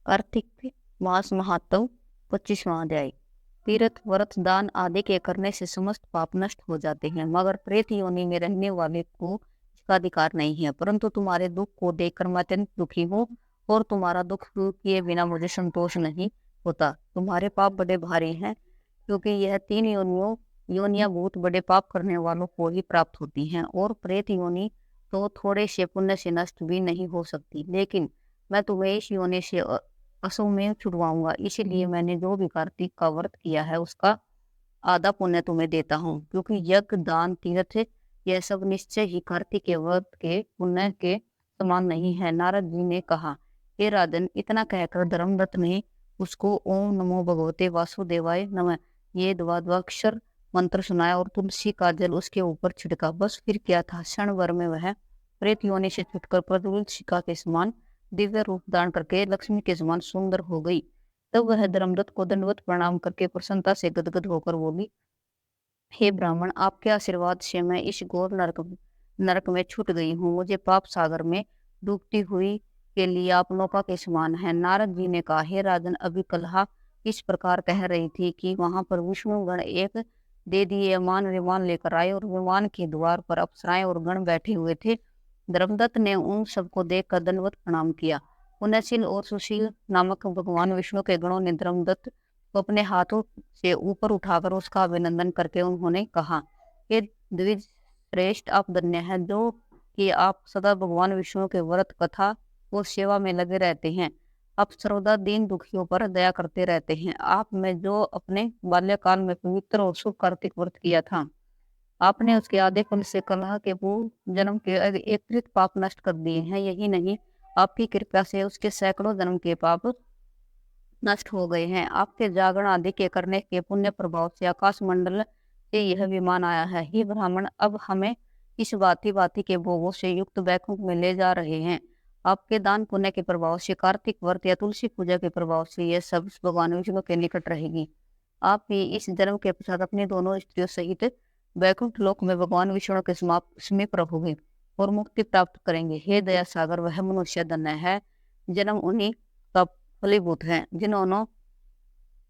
कार्तिक मास महात्म 25वां अध्याय। तीर्थ व्रत दान आदि के करने से समस्त पाप नष्ट हो जाते हैं, मगर प्रेत योनि में रहने वाले को इसका अधिकार नहीं है। परंतु तुम्हारे दुख को देखकर मैं अत्यंत दुखी हूँ और तुम्हारा दुख दूर किए बिना मुझे संतोष नहीं होता। तुम्हारे पाप बड़े भारी हैं, क्योंकि यह तीन योनियां बहुत बड़े पाप करने वालों को ही प्राप्त होती हैं, और प्रेत योनि तो थोड़े से पुण्य से नष्ट भी नहीं हो सकती। लेकिन मैं तुम्हें इस योनि से असुर में छुड़वाऊंगा, इसीलिए मैंने जो भी कार्तिक का व्रत किया है उसका आधा पुण्य तुम्हें देता हूँ। क्योंकि यज्ञ दान तीर्थ यह सब निश्चय ही कार्तिक के व्रत के पुण्य के समान नहीं है। नारद जी ने कहा, हे राजन, इतना कहकर धर्मदत्त ने उसको ओम नमो भगवते वासुदेवाय नमः ये द्वादशाक्षर मंत्र सुनाया और तुलसी का जल उसके ऊपर छिड़का। बस फिर क्या था, क्षण भर में वह प्रेत योनि से छुटकर प्रज्वलित शिखा के समान दिव्य रूप धारण करके लक्ष्मी के समान सुंदर हो गई। तब वह धर्मदत्त को दंडवत प्रणाम करके प्रसन्नता से गदगद होकर बोली, हे ब्राह्मण, आपके आशीर्वाद से मैं इस घोर नरक में छूट गई हूँ। मुझे पाप सागर में डूबती हुई के लिए आप नौका के समान है। नारद जी ने कहा, हे राजन, अभी कलहा इस प्रकार कह रही थी कि वहां पर विष्णु गण एक दे दिए विमान लेकर आए और विमान के द्वार पर अप्सराएं और गण बैठे हुए थे। धर्मदत्त ने उन सबको देखकर दंडवत प्रणाम किया। पुण्यशील और सुशील नामक भगवान विष्णु के गणों ने धर्मदत्त को अपने हाथों से ऊपर उठाकर उसका अभिनंदन करके उन्होंने कहा, हे द्विज श्रेष्ठ, आप धन्य हैं जो कि आप सदा भगवान विष्णु के व्रत कथा और सेवा में लगे रहते हैं। आप सर्वदा दीन दुखियों पर दया करते रहते हैं। आप में जो अपने बाल्यकाल में पवित्र और शुभ कार्तिक व्रत किया था, आपने उसके आधे फल से कलह के पूर्व जन्म के एकत्रित पाप नष्ट कर दिए हैं। यही नहीं, आपकी कृपा से उसके सैकड़ों जन्म के पाप नष्ट हो गए हैं। आपके जागरण आदि के करने के पुण्य प्रभाव से आकाश मंडल से यह विमान आया है। हे ब्राह्मण, अब हमें इस भांति भांति के भोगों से युक्त बैकुंठ में ले जा रहे हैं। आपके दान पुण्य के प्रभाव से, कार्तिक व्रत या तुलसी पूजा के प्रभाव से यह सब भगवान विष्णु के निकट रहेगी। आप भी इस जन्म के पश्चात अपनी दोनों स्त्रियों सहित वैकुंठ लोक में भगवान विष्णु के समीप रहोगे और मुक्ति प्राप्त करेंगे। हे दया सागर, वह मनुष्य धन्य है जन्म उन्हीं का फलीभूत है जिन्होंने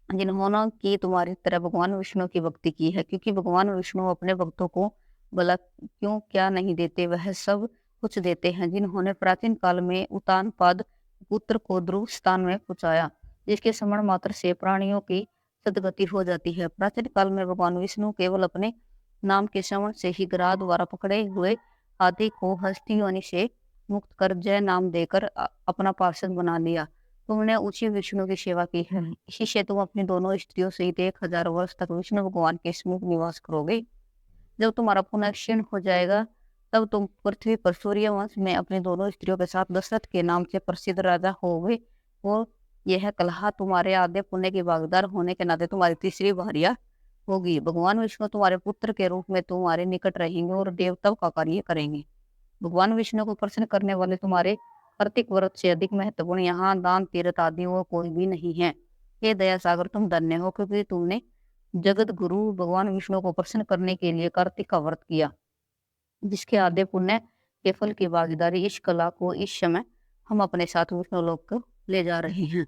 जिन्होंने की तुम्हारी तरह भगवान विष्णु की भक्ति की है। क्योंकि भगवान विष्णु अपने भक्तों को भला क्यों क्या नहीं देते, वह सब कुछ देते हैं। जिन्होंने प्राचीन काल में उतानपाद पुत्र को ध्रुव स्थान में पहुंचाया, जिसके स्मरण मात्र से प्राणियों की सदगति हो जाती है। प्राचीन काल में भगवान विष्णु केवल अपने नाम के श्रवण से ही ग्राह द्वारा पकड़े हुए हाथी को हस्ती योनि से मुक्त कर जय नाम देकर अपना पार्षद बना लिया। तुमने उसी विष्णु की सेवा की है, इसी से तुम अपनी दोनों स्त्रियों सहित 1000 वर्ष तक विष्णु भगवान के समीप निवास करोगे। जब तुम्हारा पुनः क्षीण हो जाएगा, तब तुम पृथ्वी पर सूर्यवंश में अपनी दोनों स्त्रियों के साथ दशरथ के नाम से प्रसिद्ध राजा होगे। और यह कलहा तुम्हारे आधे पुण्य की भागीदार होने के नाते तुम्हारी तीसरी भार्या होगी। भगवान विष्णु तुम्हारे पुत्र के रूप में तुम्हारे निकट रहेंगे और देवताओं का कार्य करेंगे। भगवान विष्णु को प्रसन्न करने वाले तुम्हारे कार्तिक व्रत से अधिक महत्वपूर्ण यहाँ दान तीर्थ आदि और कोई भी नहीं है। हे दया सागर, तुम धन्य हो, क्योंकि तुमने जगत गुरु भगवान विष्णु को प्रसन्न करने के लिए कार्तिक का व्रत किया, जिसके आधे पुण्य के फल की भागीदारी इस कला को इस समय हम अपने साथ विष्णु लोक को ले जा रहे हैं।